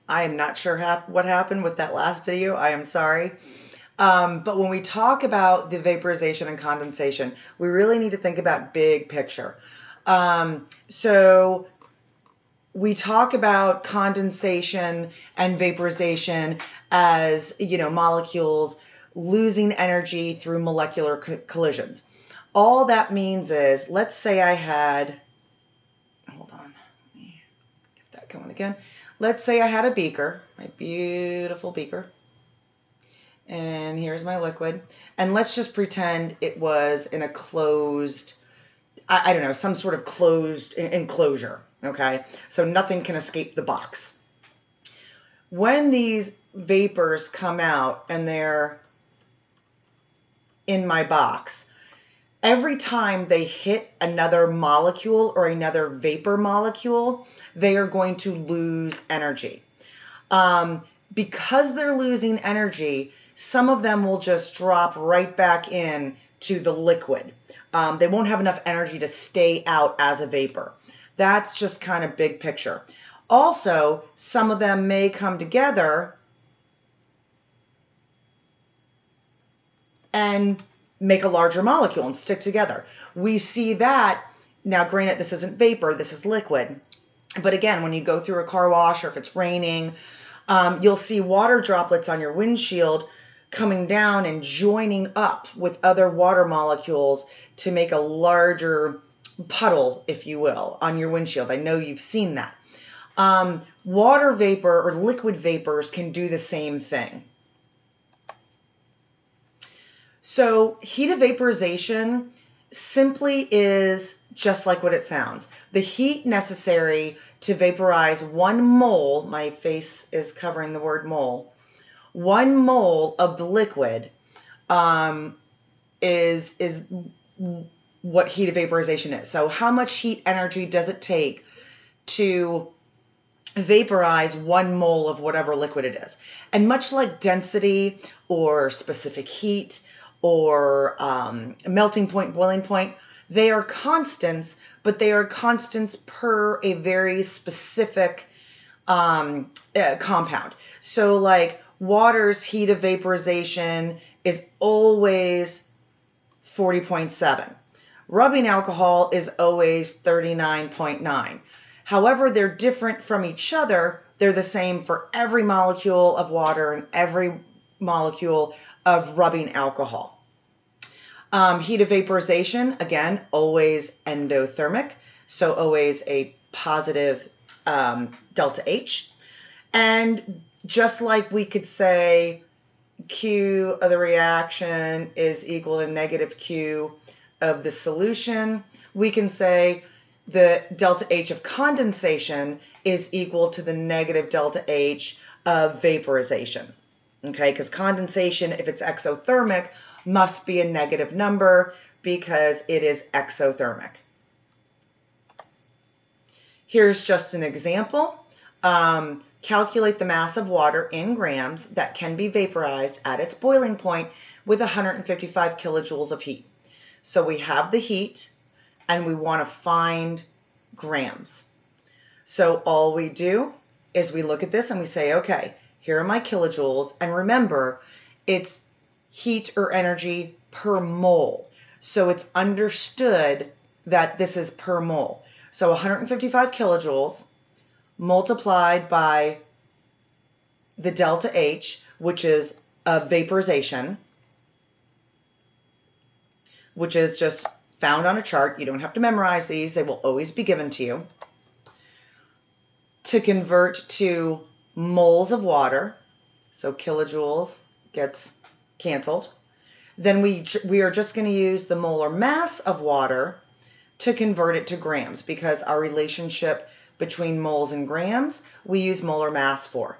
I am not sure what happened with that last video. I am sorry. But when we talk about the vaporization and condensation, we really need to think about big picture. So we talk about condensation and vaporization as, molecules losing energy through molecular collisions. All that means is, let's say I had, hold on, let me get that going again. Let's say I had a beaker, my beautiful beaker, and here's my liquid. And let's just pretend it was in a closed, I don't know, some sort of closed enclosure, okay? So nothing can escape the box. When these vapors come out and they're in my box, every time they hit another molecule or another vapor molecule, they are going to lose energy. Because they're losing energy, some of them will just drop right back in to the liquid. They won't have enough energy to stay out as a vapor. That's just kind of big picture. Also, some of them may come together and make a larger molecule and stick together. We see that, now granted this isn't vapor, this is liquid, but again, when you go through a car wash or if it's raining, you'll see water droplets on your windshield coming down and joining up with other water molecules to make a larger puddle, if you will, on your windshield. I know you've seen that. Water vapor or liquid vapors can do the same thing. So heat of vaporization simply is just like what it sounds. The heat necessary to vaporize 1 mole, my face is covering the word mole, 1 mole of the liquid is what heat of vaporization is. So how much heat energy does it take to vaporize 1 mole of whatever liquid it is? And much like density or specific heat or melting point, boiling point, they are constants, but they are constants per a very specific compound. So like water's heat of vaporization is always 40.7. Rubbing alcohol is always 39.9. However, they're different from each other. They're the same for every molecule of water and every molecule of rubbing alcohol. Heat of vaporization, again, always endothermic, so always a positive delta H. And just like we could say Q of the reaction is equal to negative Q of the solution, we can say the delta H of condensation is equal to the negative delta H of vaporization. Okay, because condensation, if it's exothermic, must be a negative number because it is exothermic. Here's just an example. Calculate the mass of water in grams that can be vaporized at its boiling point with 155 kilojoules of heat. So we have the heat and we want to find grams. So all we do is we look at this and we say, okay, here are my kilojoules. And remember, it's heat or energy per mole. So it's understood that this is per mole. So 155 kilojoules multiplied by the delta H, which is a vaporization, which is just found on a chart. You don't have to memorize these. They will always be given to you. To convert to moles of water, so kilojoules gets canceled. Then we are just going to use the molar mass of water to convert it to grams, because our relationship between moles and grams, we use molar mass for.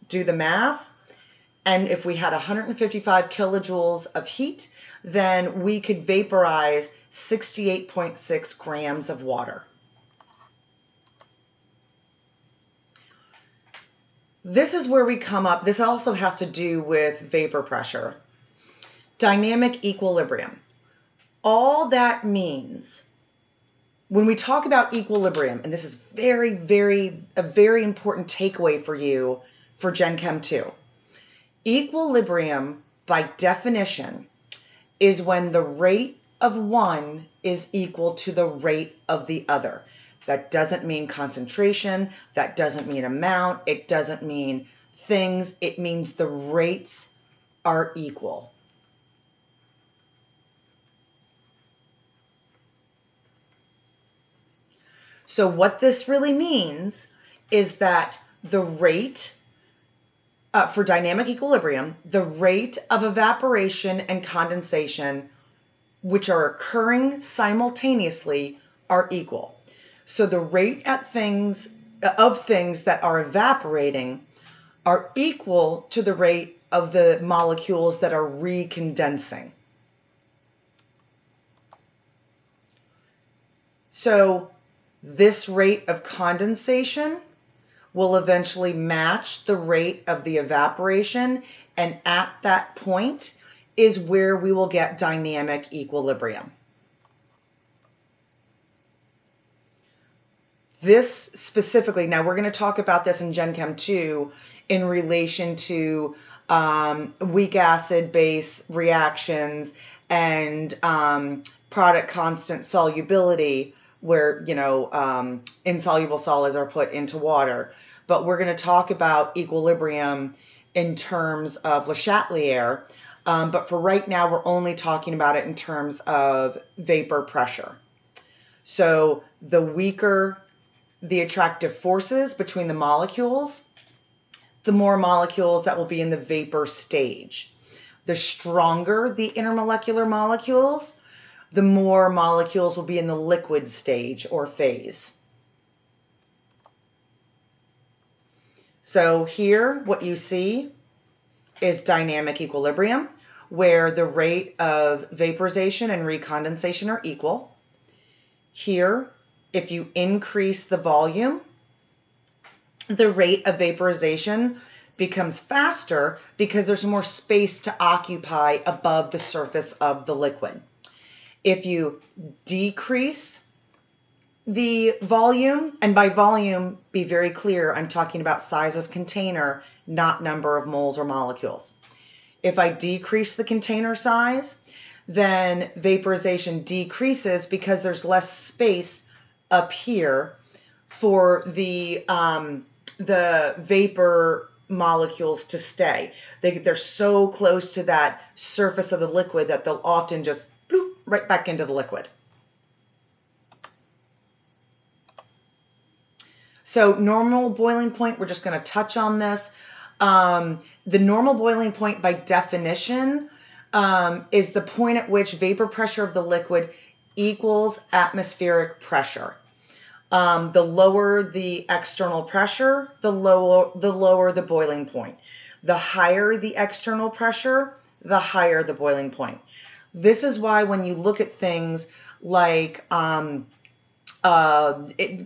Do the math, and if we had 155 kilojoules of heat, then we could vaporize 68.6 grams of water. This is where we come up. This also has to do with vapor pressure. Dynamic equilibrium. All that means, when we talk about equilibrium, and this is a very important takeaway for you for Gen Chem 2. Equilibrium, by definition, is when the rate of one is equal to the rate of the other. That doesn't mean concentration. That doesn't mean amount. It doesn't mean things. It means the rates are equal. So what this really means is that the rate for dynamic equilibrium, the rate of evaporation and condensation, which are occurring simultaneously, are equal. So the rate of things that are evaporating are equal to the rate of the molecules that are recondensing. So this rate of condensation will eventually match the rate of the evaporation, and at that point is where we will get dynamic equilibrium. This specifically, now we're going to talk about this in Gen Chem 2 in relation to weak acid-base reactions and product constant solubility, where, insoluble solids are put into water. But we're going to talk about equilibrium in terms of Le Chatelier. But for right now, we're only talking about it in terms of vapor pressure. So the weaker the attractive forces between the molecules, the more molecules that will be in the vapor stage. The stronger the intermolecular molecules, the more molecules will be in the liquid stage or phase. So here, what you see is dynamic equilibrium, where the rate of vaporization and recondensation are equal. Here, if you increase the volume, the rate of vaporization becomes faster because there's more space to occupy above the surface of the liquid. If you decrease the volume, and by volume, be very clear, I'm talking about size of container, not number of moles or molecules. If I decrease the container size, then vaporization decreases because there's less space up here for the vapor molecules to stay. They're so close to that surface of the liquid that they'll often just bloop, right back into the liquid. So normal boiling point, we're just going to touch on this. The normal boiling point by definition is the point at which vapor pressure of the liquid equals atmospheric pressure. The lower the external pressure, the lower the boiling point. The higher the external pressure, the higher the boiling point. This is why when you look at things like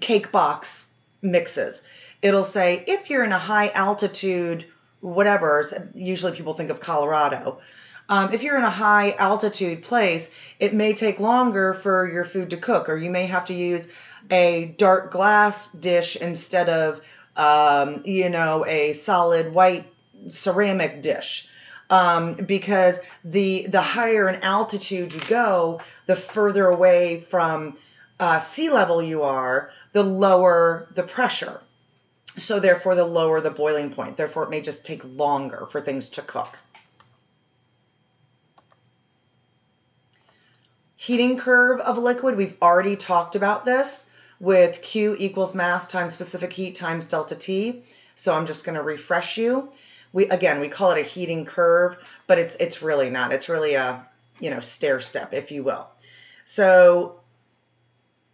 cake box mixes, it'll say if you're in a high altitude, whatever, usually people think of Colorado. If you're in a high altitude place, it may take longer for your food to cook, or you may have to use a dark glass dish instead of, a solid white ceramic dish. Because the higher in altitude you go, the further away from sea level you are, the lower the pressure. So therefore, the lower the boiling point. Therefore, it may just take longer for things to cook. Heating curve of a liquid, we've already talked about this with Q equals mass times specific heat times delta T. So I'm just going to refresh you. We call it a heating curve, but it's really not. It's really a, stair step, if you will. So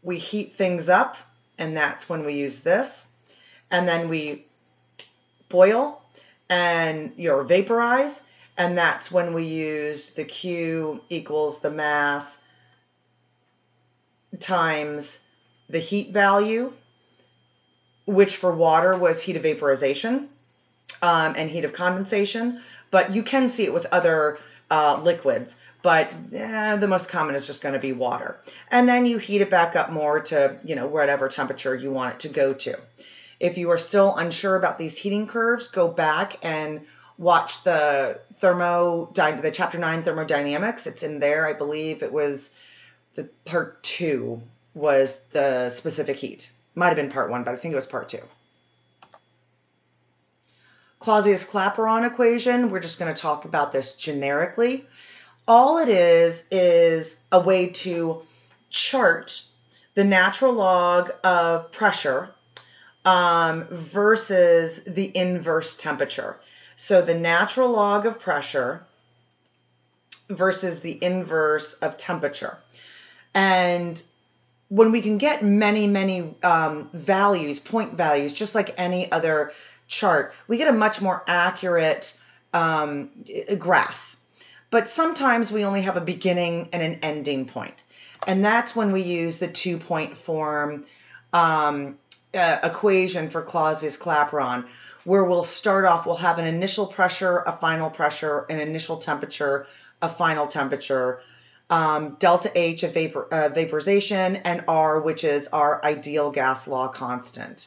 we heat things up, and that's when we use this. And then we boil and vaporize, and that's when we used the Q equals the mass times the heat value, which for water was heat of vaporization and heat of condensation. But you can see it with other liquids, but the most common is just going to be water. And then you heat it back up more to, whatever temperature you want it to go to. If you are still unsure about these heating curves, go back and watch the chapter 9 thermodynamics. It's in there. I believe it was the part 2 was the specific heat. Might have been part 1, but I think it was part 2. Clausius-Clapeyron equation, we're just going to talk about this generically. All it is a way to chart the natural log of pressure versus the inverse temperature. So the natural log of pressure versus the inverse of temperature. And when we can get many values, point values, just like any other chart, we get a much more accurate graph. But sometimes we only have a beginning and an ending point. And that's when we use the 2-point form equation for Clausius-Clapeyron, where we'll start off, we'll have an initial pressure, a final pressure, an initial temperature, a final temperature, delta H of vaporization, and R, which is our ideal gas law constant.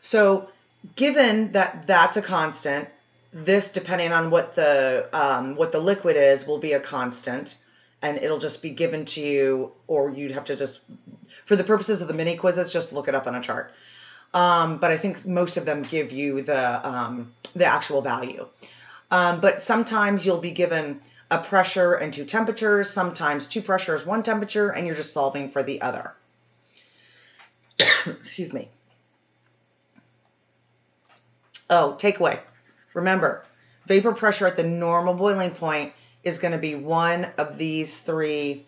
So given that that's a constant, this, depending on what the liquid is, will be a constant, and it'll just be given to you, or you'd have to just, for the purposes of the mini quizzes, just look it up on a chart. But I think most of them give you the actual value. But sometimes you'll be given a pressure and 2 temperatures, sometimes 2 pressures, 1 temperature, and you're just solving for the other. Excuse me. Oh, takeaway. Remember, vapor pressure at the normal boiling point is going to be one of these 3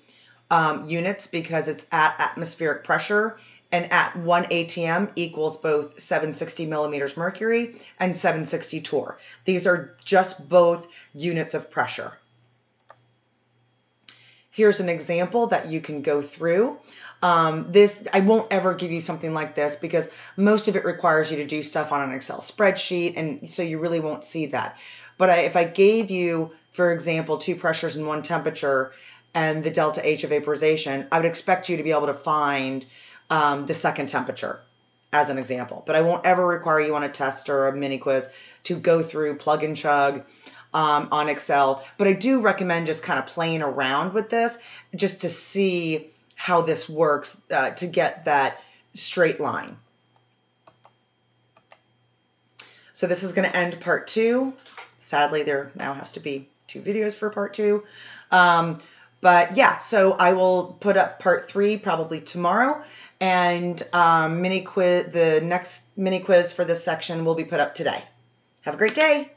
units because it's at atmospheric pressure, and at 1 atm equals both 760 millimeters mercury and 760 torr. These are just both units of pressure. Here's an example that you can go through. I won't ever give you something like this because most of it requires you to do stuff on an Excel spreadsheet, and so you really won't see that. But if I gave you, for example, 2 pressures and 1 temperature and the delta H of vaporization, I would expect you to be able to find the second temperature as an example. But I won't ever require you on a test or a mini quiz to go through plug and chug on Excel. But I do recommend just kind of playing around with this just to see how this works to get that straight line. So this is going to end part 2. Sadly, there now has to be 2 videos for part 2. But yeah, so I will put up part 3 probably tomorrow, and the next mini quiz for this section will be put up today. Have a great day.